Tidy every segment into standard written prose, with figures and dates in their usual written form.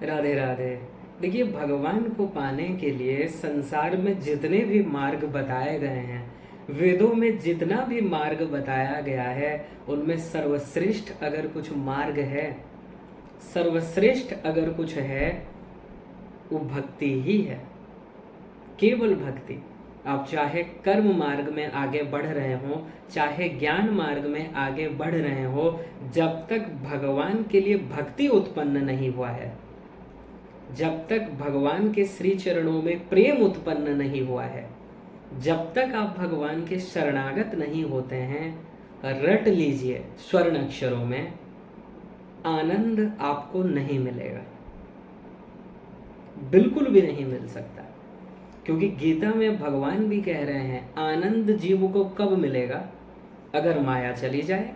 राधे राधे। देखिए, भगवान को पाने के लिए संसार में जितने भी मार्ग बताए गए हैं, वेदों में जितना भी मार्ग बताया गया है, उनमें सर्वश्रेष्ठ अगर कुछ मार्ग है, सर्वश्रेष्ठ अगर कुछ है, वो भक्ति ही है। केवल भक्ति। आप चाहे कर्म मार्ग में आगे बढ़ रहे हो, चाहे ज्ञान मार्ग में आगे बढ़ रहे हो, जब तक भगवान के लिए भक्ति उत्पन्न नहीं हुआ है, जब तक भगवान के श्री चरणों में प्रेम उत्पन्न नहीं हुआ है, जब तक आप भगवान के शरणागत नहीं होते हैं, रट लीजिए स्वर्ण अक्षरों में, आनंद आपको नहीं मिलेगा, बिल्कुल भी नहीं मिल सकता। क्योंकि गीता में भगवान भी कह रहे हैं, आनंद जीव को कब मिलेगा? अगर माया चली जाए।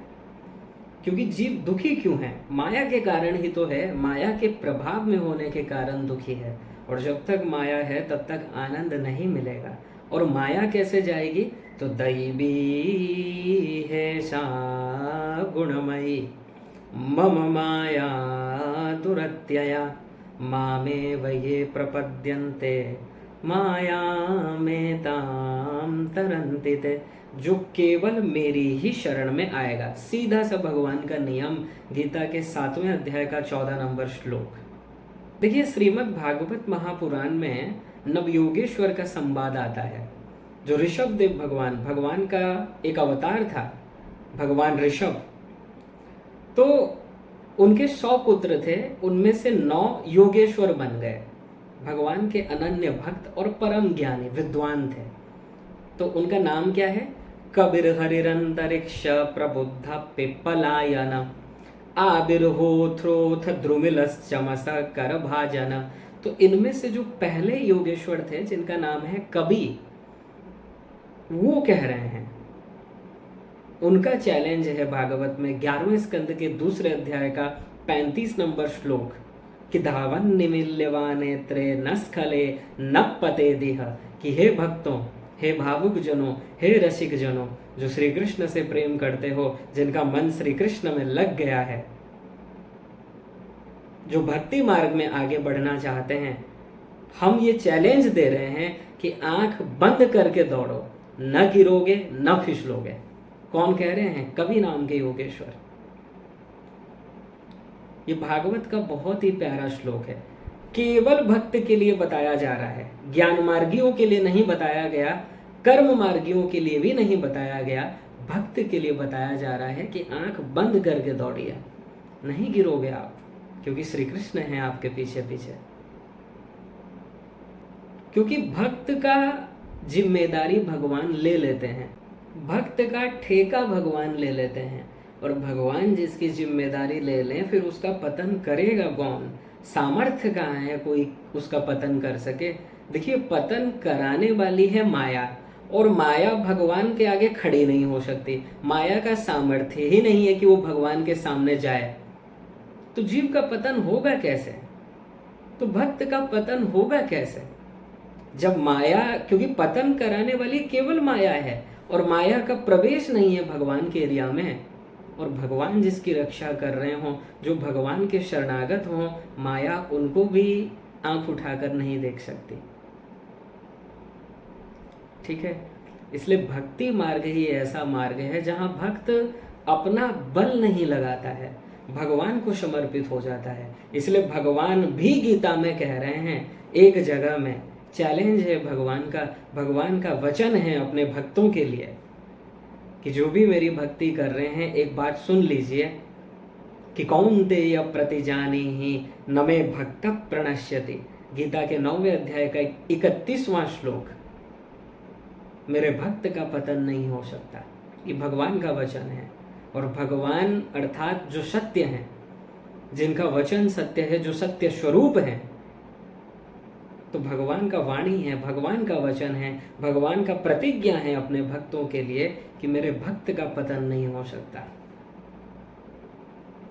क्योंकि जीव दुखी क्यों है? माया के कारण ही तो है, माया के प्रभाव में होने के कारण दुखी है। और जब तक माया है तब तक आनंद नहीं मिलेगा। और माया कैसे जाएगी? तो दैवी है सा गुणमयी मम माया दुरत्यया मामे वये प्रपद्यन्ते माया में ताम तरन्ति ते। जो केवल मेरी ही शरण में आएगा। सीधा सा भगवान का नियम, गीता के 7वें अध्याय का 14 नंबर श्लोक। देखिए, श्रीमद् भागवत महापुराण में नवयोगेश्वर का संवाद आता है। जो ऋषभ देव भगवान का एक अवतार था, भगवान ऋषभ। तो उनके 100 पुत्र थे, उनमें से 9 योगेश्वर बन गए। भगवान के अनन्य भक्त और परम ज्ञानी विद्वान थे। तो उनका नाम क्या है? कबीर हरिरंतरिक्ष प्रबुद्ध पिप्पलायन आबिर्होत्रोथ द्रुमिलश्चमस कर भाजन। तो इनमें से जो पहले योगेश्वर थे, जिनका नाम है कबी, वो कह रहे हैं, उनका चैलेंज है भागवत में 11वें स्कंद के 2 अध्याय का 35 नंबर श्लोक कि धावन निमिल्यवा नेत्रे न स्खले न पते देह। कि हे भक्तों, हे भावुक जनों, हे रसिक जनों, जो श्री कृष्ण से प्रेम करते हो, जिनका मन श्री कृष्ण में लग गया है, जो भक्ति मार्ग में आगे बढ़ना चाहते हैं, हम ये चैलेंज दे रहे हैं कि आंख बंद करके दौड़ो, न गिरोगे न फिसलोगे। कौन कह रहे हैं? कवि नाम के योगेश्वर। ये भागवत का बहुत ही प्यारा श्लोक है। केवल भक्त के लिए बताया जा रहा है, ज्ञान मार्गियों के लिए नहीं बताया गया, कर्म मार्गियों के लिए भी नहीं बताया गया, भक्त के लिए बताया जा रहा है कि आंख बंद करके दौड़िए, नहीं गिरोगे आप, क्योंकि श्री कृष्ण हैं आपके पीछे पीछे। क्योंकि भक्त का जिम्मेदारी भगवान ले लेते हैं, भक्त का ठेका भगवान ले लेते हैं। और भगवान जिसकी जिम्मेदारी ले लें, फिर उसका पतन करेगा कौन? सामर्थ्य कहाँ है कोई उसका पतन कर सके? देखिए, पतन कराने वाली है माया, और माया भगवान के आगे खड़ी नहीं हो सकती। माया का सामर्थ्य ही नहीं है कि वो भगवान के सामने जाए। तो जीव का पतन होगा कैसे? तो भक्त का पतन होगा कैसे? जब माया, क्योंकि पतन कराने वाली केवल माया है, और माया का प्रवेश नहीं है भगवान के एरिया में। और भगवान जिसकी रक्षा कर रहे हों, जो भगवान के शरणागत हों, माया उनको भी आंख उठाकर नहीं देख सकती। ठीक है? इसलिए भक्ति मार्ग ही ऐसा मार्ग है जहां भक्त अपना बल नहीं लगाता है, भगवान को समर्पित हो जाता है। इसलिए भगवान भी गीता में कह रहे हैं, एक जगह में चैलेंज है भगवान का वचन है अपने भक्तों के लिए कि जो भी मेरी भक्ति कर रहे हैं, एक बात सुन लीजिए कि कौन्तेय प्रतिजानीहि न मे भक्त प्रणश्यति। गीता के 9वें अध्याय का 31वां श्लोक। मेरे भक्त का पतन नहीं हो सकता, ये भगवान का वचन है। और भगवान अर्थात जो सत्य हैं, जिनका वचन सत्य है, जो सत्य स्वरूप है, तो भगवान का वाणी है, भगवान का वचन है, भगवान का प्रतिज्ञा है अपने भक्तों के लिए कि मेरे भक्त का पतन नहीं हो सकता।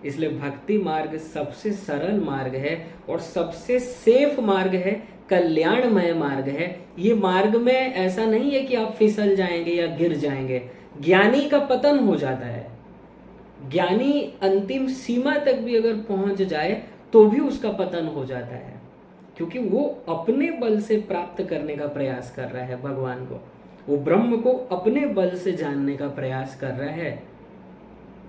इसलिए भक्ति मार्ग सबसे सरल मार्ग है और सबसे सेफ मार्ग है, कल्याणमय मार्ग है। ये मार्ग में ऐसा नहीं है कि आप फिसल जाएंगे या गिर जाएंगे। ज्ञानी का पतन हो जाता है। ज्ञानी अंतिम सीमा तक भी अगर पहुंच जाए तो भी उसका पतन हो जाता है, क्योंकि वो अपने बल से प्राप्त करने का प्रयास कर रहा है भगवान को, वो ब्रह्म को अपने बल से जानने का प्रयास कर रहा है,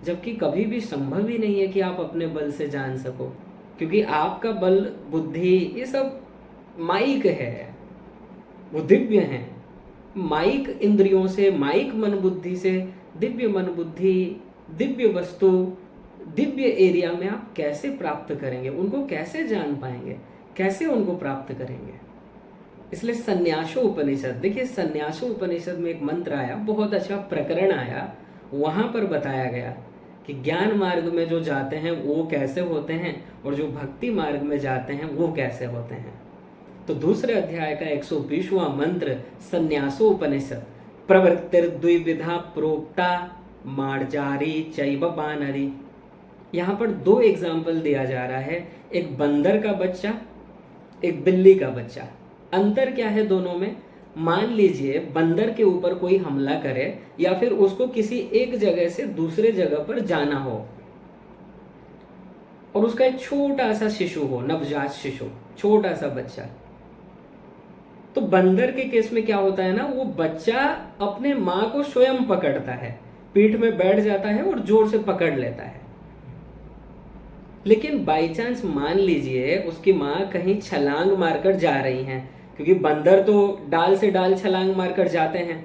जबकि कभी भी संभव ही नहीं है कि आप अपने बल से जान सको, क्योंकि आपका बल, बुद्धि, ये सब माइक है, वो दिव्य है। माइक इंद्रियों से, माइक मन बुद्धि से, दिव्य मन बुद्धि, दिव्य वस्तु, दिव्य एरिया में आप कैसे प्राप्त करेंगे, उनको कैसे जान पाएंगे, कैसे उनको प्राप्त करेंगे। इसलिए संन्यासो उपनिषद, देखिए संन्यासो उपनिषद में एक मंत्र आया, बहुत अच्छा प्रकरण आया, वहां पर बताया गया कि ज्ञान मार्ग में जो जाते हैं वो कैसे होते हैं और जो भक्ति मार्ग में जाते हैं वो कैसे होते हैं। तो दूसरे अध्याय का 120वां मंत्र संन्यासोपनिषद, प्रवृत्तिर्द्विविधा प्रोक्ता मार्जारी चैव बानरी। यहाँ पर दो एग्जाम्पल दिया जा रहा है, एक बंदर का बच्चा, एक बिल्ली का बच्चा। अंतर क्या है दोनों में? मान लीजिए बंदर के ऊपर कोई हमला करे या फिर उसको किसी एक जगह से दूसरे जगह पर जाना हो और उसका एक छोटा सा शिशु हो, नवजात शिशु, छोटा सा बच्चा। तो बंदर के केस में क्या होता है ना, वो बच्चा अपने माँ को स्वयं पकड़ता है, पीठ में बैठ जाता है और जोर से पकड़ लेता है। लेकिन बाई चांस मान लीजिए उसकी माँ कहीं छलांग मारकर जा रही हैं, क्योंकि बंदर तो डाल से डाल छलांग मारकर जाते हैं,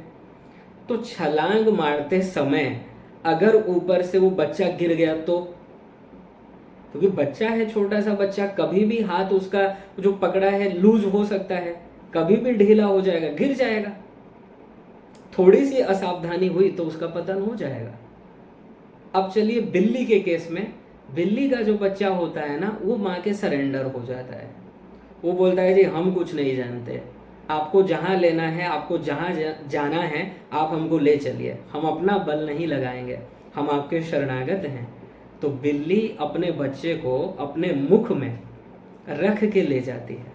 तो छलांग मारते समय अगर ऊपर से वो बच्चा गिर गया तो, क्योंकि बच्चा है, छोटा सा बच्चा, कभी भी हाथ उसका जो पकड़ा है लूज हो सकता है, कभी भी ढीला हो जाएगा, गिर जाएगा। थोड़ी सी असावधानी हुई तो उसका पतन हो जाएगा। अब चलिए बिल्ली के केस में, बिल्ली का जो बच्चा होता है ना, वो माँ के सरेंडर हो जाता है। वो बोलता है जी हम कुछ नहीं जानते, आपको जहाँ लेना है, आपको जहाँ जाना है, आप हमको ले चलिए, हम अपना बल नहीं लगाएंगे, हम आपके शरणागत हैं। तो बिल्ली अपने बच्चे को अपने मुख में रख के ले जाती है।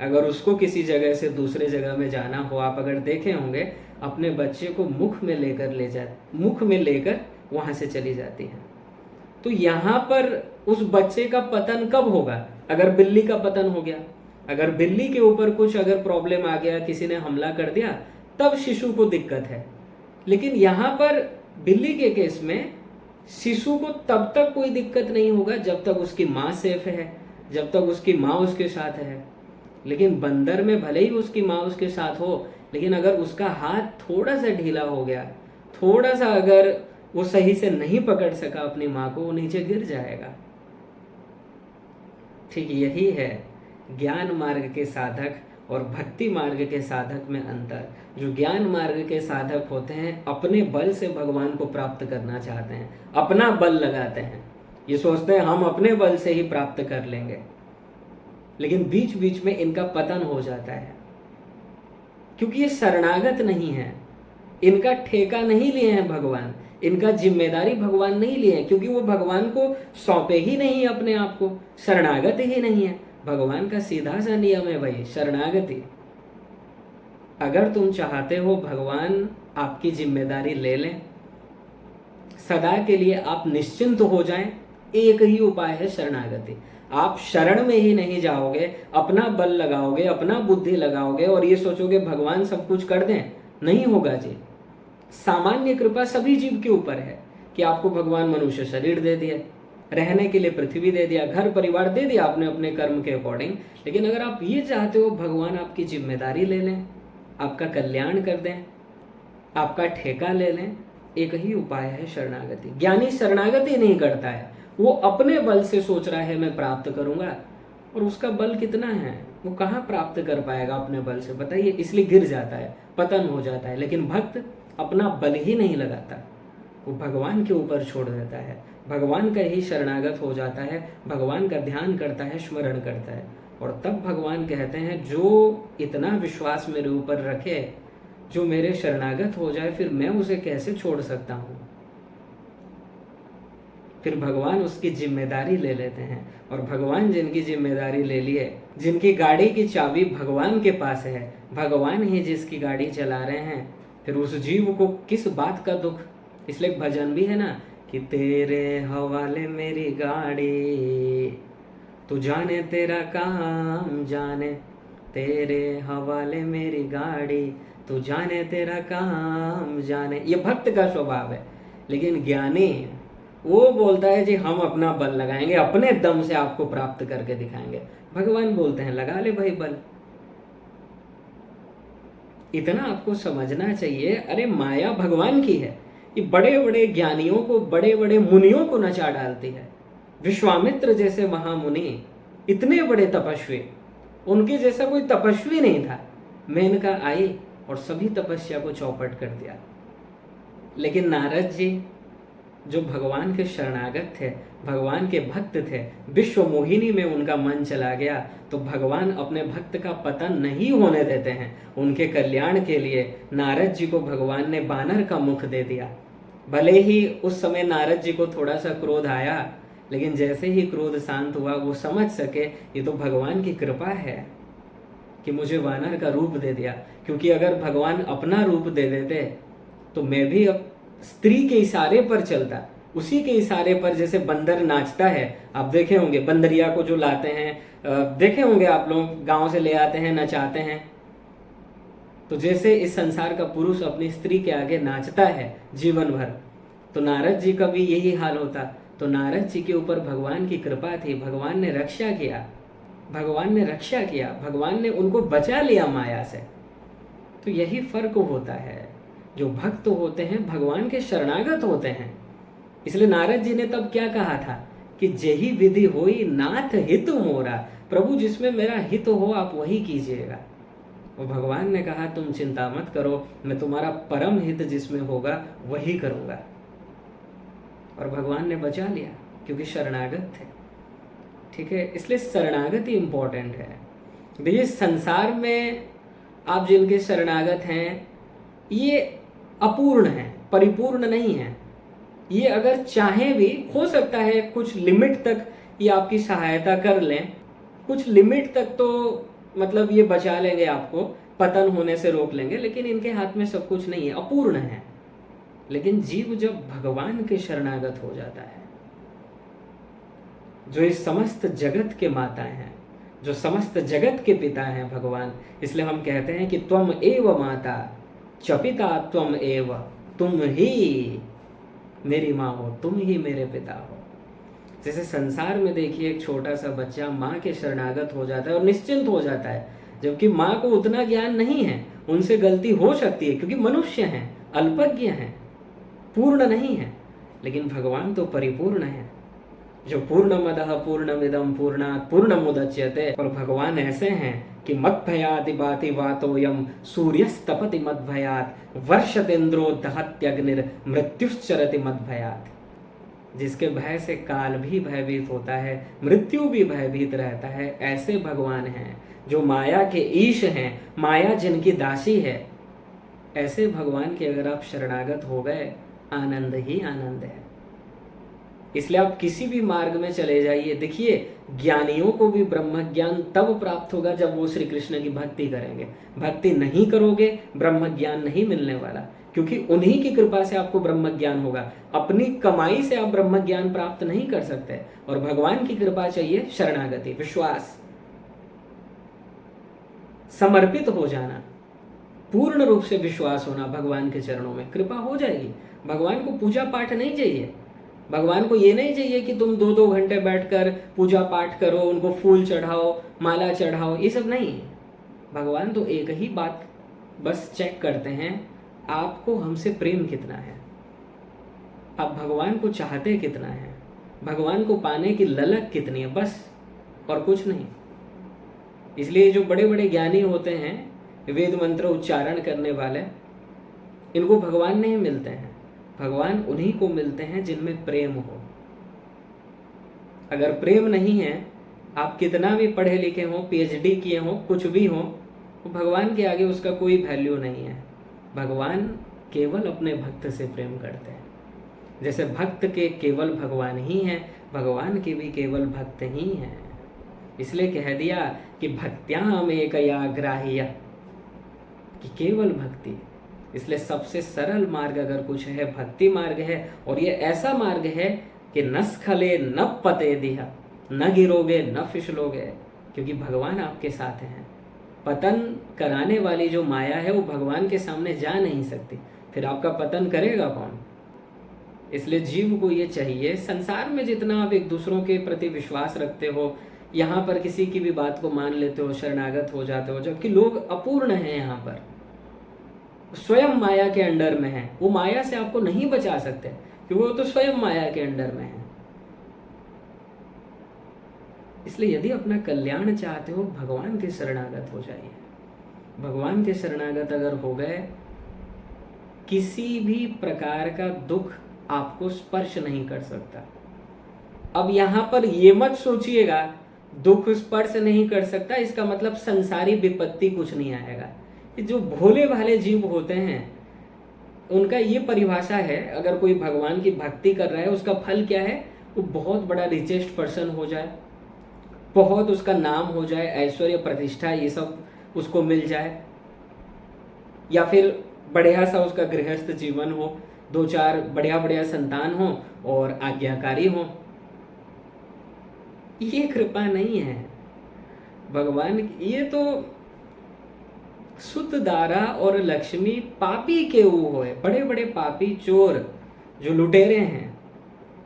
अगर उसको किसी जगह से दूसरे जगह में जाना हो, आप अगर देखे होंगे, अपने बच्चे को मुख में लेकर वहाँ से चली जाती है। तो यहाँ पर उस बच्चे का पतन कब होगा? अगर बिल्ली का पतन हो गया, अगर बिल्ली के ऊपर कुछ अगर प्रॉब्लम आ गया, किसी ने हमला कर दिया, तब शिशु को दिक्कत है। लेकिन यहाँ पर बिल्ली के केस में शिशु को तब तक कोई दिक्कत नहीं होगा जब तक उसकी माँ सेफ है, जब तक उसकी माँ उसके साथ है। लेकिन बंदर में भले ही उसकी माँ उसके साथ हो, लेकिन अगर उसका हाथ थोड़ा सा ढीला हो गया, थोड़ा सा अगर वो सही से नहीं पकड़ सका अपनी माँ को, वो नीचे गिर जाएगा। ठीक यही है ज्ञान मार्ग के साधक और भक्ति मार्ग के साधक में अंतर। जो ज्ञान मार्ग के साधक होते हैं अपने बल से भगवान को प्राप्त करना चाहते हैं, अपना बल लगाते हैं, ये सोचते हैं हम अपने बल से ही प्राप्त कर लेंगे, लेकिन बीच बीच में इनका पतन हो जाता है, क्योंकि ये शरणागत नहीं है, इनका ठेका नहीं लिए हैं भगवान, इनका जिम्मेदारी भगवान नहीं लिए हैं, क्योंकि वो भगवान को सौंपे ही नहीं अपने आप को, शरणागत ही नहीं है। भगवान का सीधा सा नियम है भाई, शरणागति। अगर तुम चाहते हो भगवान आपकी जिम्मेदारी ले लें, सदा के लिए आप निश्चिंत हो जाएं, एक ही उपाय है शरणागति। आप शरण में ही नहीं जाओगे, अपना बल लगाओगे, अपना बुद्धि लगाओगे और ये सोचोगे भगवान सब कुछ कर दें, नहीं होगा जी। सामान्य कृपा सभी जीव के ऊपर है कि आपको भगवान मनुष्य शरीर दे दिया, रहने के लिए पृथ्वी दे दिया, घर परिवार दे दिया आपने अपने कर्म के अकॉर्डिंग। लेकिन अगर आप ये चाहते हो भगवान आपकी जिम्मेदारी ले लें, आपका कल्याण कर दें, आपका ठेका ले लें, एक ही उपाय है शरणागति। ज्ञानी शरणागति नहीं करता है, वो अपने बल से सोच रहा है मैं प्राप्त करूंगा, और उसका बल कितना है, वो कहाँ प्राप्त कर पाएगा अपने बल से, बताइए। इसलिए गिर जाता है, पतन हो जाता है। लेकिन भक्त अपना बल ही नहीं लगाता, वो भगवान के ऊपर छोड़ देता है, भगवान का ही शरणागत हो जाता है, भगवान का ध्यान करता है, स्मरण करता है। और तब भगवान कहते हैं जो इतना विश्वास मेरे ऊपर रखे, जो मेरे शरणागत हो जाए, फिर मैं उसे कैसे छोड़ सकता हूँ। फिर भगवान उसकी जिम्मेदारी ले लेते हैं, और भगवान जिनकी जिम्मेदारी ले लिए, जिनकी गाड़ी की चाबी भगवान के पास है, भगवान ही जिसकी गाड़ी चला रहे हैं, फिर उस जीव को किस बात का दुख। इसलिए भजन भी है ना कि तेरे हवाले मेरी गाड़ी, तू जाने तेरा काम जाने, तेरे हवाले मेरी गाड़ी, तू जाने तेरा काम जाने। ये भक्त का स्वभाव है। लेकिन ज्ञानी वो बोलता है जी हम अपना बल लगाएंगे, अपने दम से आपको प्राप्त करके दिखाएंगे। भगवान बोलते हैं लगा ले भाई बल। इतना आपको समझना चाहिए। अरे माया भगवान की है। ये बड़े बड़े ज्ञानियों को, बड़े बड़े मुनियों को नचा डालती है। विश्वामित्र जैसे महामुनि, इतने बड़े तपस्वी, उनके जैसा कोई तपस्वी नहीं था। मेनका आई और सभी तपस्या को चौपट कर दिया। लेकिन नारद जी जो भगवान के शरणागत थे, भगवान के भक्त थे, विश्व मोहिनी में उनका मन चला गया, तो भगवान अपने भक्त का पतन नहीं होने देते हैं। उनके कल्याण के लिए नारद जी को भगवान ने बानर का मुख दे दिया। भले ही उस समय नारद जी को थोड़ा सा क्रोध आया, लेकिन जैसे ही क्रोध शांत हुआ वो समझ सके ये तो भगवान की कृपा है कि मुझे वानर का रूप दे दिया। क्योंकि अगर भगवान अपना रूप दे देते तो मैं भी अब स्त्री के इशारे पर चलता, उसी के इशारे पर जैसे बंदर नाचता है। आप देखे होंगे बंदरिया को जो लाते हैं, देखे होंगे आप लोग, गांव से ले आते हैं, नचाते हैं। तो जैसे इस संसार का पुरुष अपनी स्त्री के आगे नाचता है जीवन भर, तो नारद जी का भी यही हाल होता। तो नारद जी के ऊपर भगवान की कृपा थी, भगवान ने रक्षा किया, भगवान ने रक्षा किया, भगवान ने उनको बचा लिया माया से। तो यही फर्क होता है। जो भक्त होते हैं भगवान के शरणागत होते हैं। इसलिए नारद जी ने तब क्या कहा था कि जेहि विधि होई नाथ हित मोरा, प्रभु जिसमें मेरा हित हो आप वही कीजिएगा। और भगवान ने कहा तुम चिंता मत करो, मैं तुम्हारा परम हित जिसमें होगा वही करूंगा। और भगवान ने बचा लिया क्योंकि शरणागत थे। ठीक है, इसलिए शरणागत ही इंपॉर्टेंट है। देखिए संसार में आप जिनके शरणागत हैं ये अपूर्ण है, परिपूर्ण नहीं है। ये अगर चाहे भी हो सकता है कुछ लिमिट तक ये आपकी सहायता कर लें, कुछ लिमिट तक तो मतलब ये बचा लेंगे, आपको पतन होने से रोक लेंगे, लेकिन इनके हाथ में सब कुछ नहीं है, अपूर्ण है। लेकिन जीव जब भगवान के शरणागत हो जाता है, जो इस समस्त जगत के माता हैं, जो समस्त जगत के पिता हैं भगवान, इसलिए हम कहते हैं कि त्वम एव माता च पिता त्वम एव, तुम ही मेरी माँ हो, तुम ही मेरे पिता हो। जैसे संसार में देखिए एक छोटा सा बच्चा माँ के शरणागत हो जाता है और निश्चिंत हो जाता है, जबकि माँ को उतना ज्ञान नहीं है, उनसे गलती हो सकती है क्योंकि मनुष्य हैं, अल्पज्ञ हैं, पूर्ण नहीं है। लेकिन भगवान तो परिपूर्ण है, जो पूर्णमदः पूर्णमिदं पूर्णात् पूर्णमुदच्यते। और भगवान ऐसे हैं कि मद्भयाति भाति वातोयम सूर्यस्तपति मद्भयात् वर्षतेन्द्रो दहत्यग्निर मृत्युश्चरति मद्भयात्। जिसके भय से काल भी भयभीत होता है, मृत्यु भी भयभीत रहता है। ऐसे भगवान हैं जो माया के ईश हैं, माया जिनकी दासी है। ऐसे भगवान के अगर आप शरणागत हो गए, आनंद ही आनंद है। इसलिए आप किसी भी मार्ग में चले जाइए। देखिए ज्ञानियों को भी ब्रह्म ज्ञान तब प्राप्त होगा जब वो श्री कृष्ण की भक्ति करेंगे। भक्ति नहीं करोगे ब्रह्म ज्ञान नहीं मिलने वाला, क्योंकि उन्हीं की कृपा से आपको ब्रह्म ज्ञान होगा। अपनी कमाई से आप ब्रह्म ज्ञान प्राप्त नहीं कर सकते। और भगवान की कृपा चाहिए, शरणागति, विश्वास, समर्पित हो जाना, पूर्ण रूप से विश्वास होना भगवान के चरणों में, कृपा हो जाएगी। भगवान को पूजा पाठ नहीं चाहिए। भगवान को ये नहीं चाहिए कि तुम 2-2 घंटे बैठकर पूजा पाठ करो, उनको फूल चढ़ाओ, माला चढ़ाओ, ये सब नहीं। भगवान तो एक ही बात बस चेक करते हैं, आपको हमसे प्रेम कितना है, आप भगवान को चाहते कितना है, भगवान को पाने की ललक कितनी है, बस, और कुछ नहीं। इसलिए जो बड़े बड़े ज्ञानी होते हैं, वेद मंत्र उच्चारण करने वाले, इनको भगवान नहीं मिलते हैं। भगवान उन्हीं को मिलते हैं जिनमें प्रेम हो। अगर प्रेम नहीं है, आप कितना भी पढ़े लिखे हो, पीएचडी किए हो, कुछ भी हो, तो भगवान के आगे उसका कोई वैल्यू नहीं है। भगवान केवल अपने भक्त से प्रेम करते हैं। जैसे भक्त के केवल भगवान ही हैं, भगवान के भी केवल भक्त ही हैं। इसलिए कह दिया कि भक्त्याम एकया ग्राह्य, कि केवल भक्ति। इसलिए सबसे सरल मार्ग अगर कुछ है, भक्ति मार्ग है। और ये ऐसा मार्ग है कि न स्खले न पते दिहा, न गिरोगे न फिसलोगे, क्योंकि भगवान आपके साथ हैं। पतन कराने वाली जो माया है वो भगवान के सामने जा नहीं सकती, फिर आपका पतन करेगा कौन? इसलिए जीव को ये चाहिए, संसार में जितना आप एक दूसरों के प्रति विश्वास रखते हो, यहाँ पर किसी की भी बात को मान लेते हो, शरणागत हो जाते हो, जबकि लोग अपूर्ण हैं, यहाँ पर स्वयं माया के अंडर में है। वो माया से आपको नहीं बचा सकते क्योंकि वो तो स्वयं माया के अंडर में है। इसलिए यदि अपना कल्याण चाहते हो, भगवान के शरणागत हो जाइए। भगवान के शरणागत अगर हो गए, किसी भी प्रकार का दुख आपको स्पर्श नहीं कर सकता। अब यहाँ पर ये मत सोचिएगा दुख स्पर्श नहीं कर सकता इसका मतलब संसारी विपत्ति कुछ नहीं आएगा। जो भोले भाले जीव होते हैं उनका ये परिभाषा है, अगर कोई भगवान की भक्ति कर रहा है उसका फल क्या है? वो बहुत बड़ा रिचेस्ट पर्सन हो जाए, बहुत उसका नाम हो जाए, ऐश्वर्य प्रतिष्ठा ये सब उसको मिल जाए, या फिर बढ़िया सा उसका गृहस्थ जीवन हो, 2-4 बढ़िया बढ़िया संतान हो और आज्ञाकारी हो। ये कृपा नहीं है भगवान। ये तो शुद्ध दारा और लक्ष्मी पापी के वो होए, बड़े बड़े पापी चोर जो लुटेरे हैं,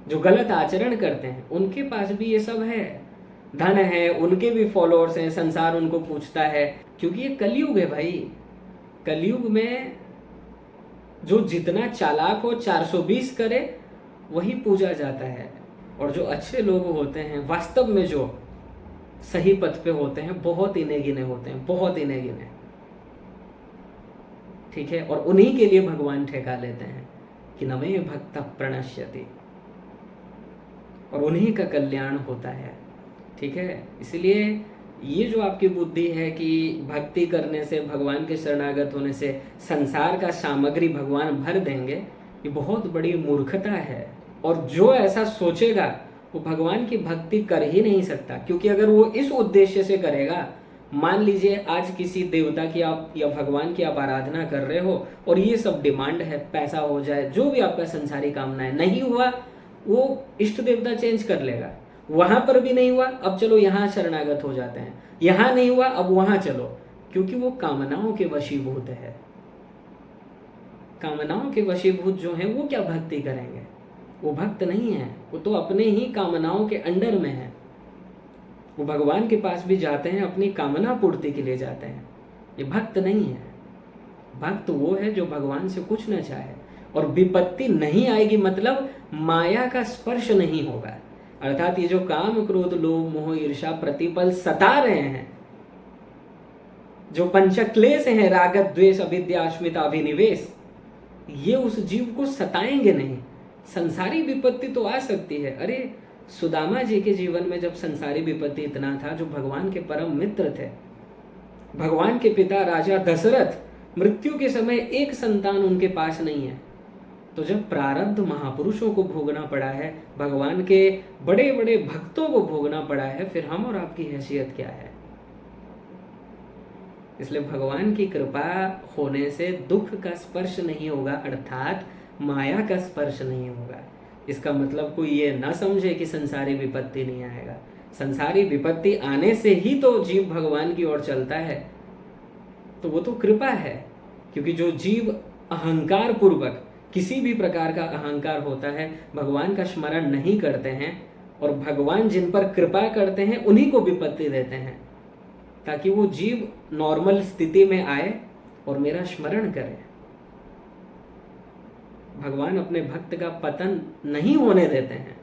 जो गलत आचरण करते हैं, उनके पास भी ये सब है, धन है, उनके भी फॉलोअर्स हैं, संसार उनको पूछता है, क्योंकि ये कलयुग है भाई। कलयुग में जो जितना चालाक हो 420 करे वही पूजा जाता है, और जो अच्छे लोग होते हैं वास्तव में जो सही पथ पे होते हैं बहुत इने गिने होते हैं, बहुत इने गिने, ठीक है। और उन्हीं के लिए भगवान ठेका लेते हैं कि न मे भक्त प्रणश्यति, और उन्हीं का कल्याण होता है, ठीक है। इसलिए ये जो आपकी बुद्धि है कि भक्ति करने से, भगवान के शरणागत होने से संसार का सामग्री भगवान भर देंगे, ये बहुत बड़ी मूर्खता है। और जो ऐसा सोचेगा वो भगवान की भक्ति कर ही नहीं सकता, क्योंकि अगर वो इस उद्देश्य से करेगा, मान लीजिए आज किसी देवता की आप या भगवान की आप आराधना कर रहे हो और ये सब डिमांड है, पैसा हो जाए, जो भी आपका संसारी कामना है, नहीं हुआ वो इष्ट देवता चेंज कर लेगा। वहां पर भी नहीं हुआ, अब चलो यहाँ शरणागत हो जाते हैं, यहाँ नहीं हुआ अब वहां चलो, क्योंकि वो कामनाओं के वशीभूत है। कामनाओं के वशीभूत जो हैं वो क्या भक्ति करेंगे? वो भक्त नहीं है, वो तो अपने ही कामनाओं के अंडर में है। वो भगवान के पास भी जाते हैं अपनी कामना पूर्ति के लिए जाते हैं, ये भक्त नहीं है। भक्त वो है जो भगवान से कुछ न चाहे, और विपत्ति नहीं आएगी मतलब माया का स्पर्श नहीं होगा। अर्थात ये जो काम क्रोध लोभ मोह ईर्षा प्रतिपल सता रहे हैं, जो पंचक्लेश हैं, राग द्वेष अविद्या अस्मिता अभिनिवेश, ये उस जीव को सताएंगे नहीं। संसारी विपत्ति तो आ सकती है। अरे सुदामा जी के जीवन में जब संसारी विपत्ति इतना था, जो भगवान के परम मित्र थे, भगवान के पिता राजा दशरथ, मृत्यु के समय एक संतान उनके पास नहीं है, तो जब प्रारब्ध महापुरुषों को भोगना पड़ा है, भगवान के बड़े बड़े भक्तों को भोगना पड़ा है, फिर हम और आपकी हैसियत क्या है? इसलिए भगवान की कृपा होने से दुख का स्पर्श नहीं होगा, अर्थात माया का स्पर्श नहीं होगा। इसका मतलब कोई ये ना समझे कि संसारी विपत्ति नहीं आएगा। संसारी विपत्ति आने से ही तो जीव भगवान की ओर चलता है, तो वो तो कृपा है। क्योंकि जो जीव अहंकार पूर्वक, किसी भी प्रकार का अहंकार होता है, भगवान का स्मरण नहीं करते हैं, और भगवान जिन पर कृपा करते हैं उन्हीं को विपत्ति देते हैं, ताकि वो जीव नॉर्मल स्थिति में आए और मेरा स्मरण करे। भगवान अपने भक्त का पतन नहीं होने देते हैं,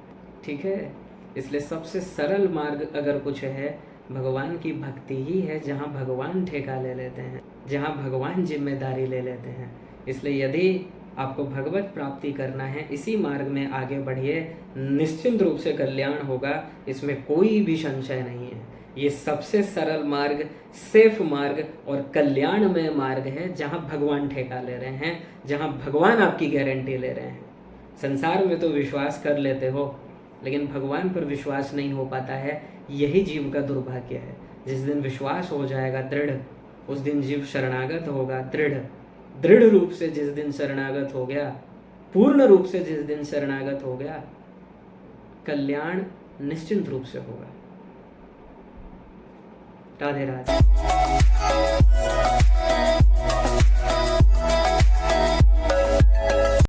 ठीक है। इसलिए सबसे सरल मार्ग अगर कुछ है, भगवान की भक्ति ही है, जहाँ भगवान ठेका ले लेते हैं, जहाँ भगवान जिम्मेदारी ले लेते हैं। इसलिए यदि आपको भगवत प्राप्ति करना है, इसी मार्ग में आगे बढ़िए, निश्चित रूप से कल्याण होगा, इसमें कोई भी संशय नहीं है। ये सबसे सरल मार्ग, सेफ मार्ग और कल्याणमय मार्ग है, जहाँ भगवान ठेका ले रहे हैं, जहाँ भगवान आपकी गारंटी ले रहे हैं। संसार में तो विश्वास कर लेते हो, लेकिन भगवान पर विश्वास नहीं हो पाता है। यही जीव का दुर्भाग्य है। जिस दिन विश्वास हो जाएगा दृढ़, उस दिन जीव शरणागत होगा दृढ़ रूप से। जिस दिन शरणागत हो गया, पूर्ण रूप से जिस दिन शरणागत हो गया, कल्याण निश्चिंत रूप से होगा। राधे राधे।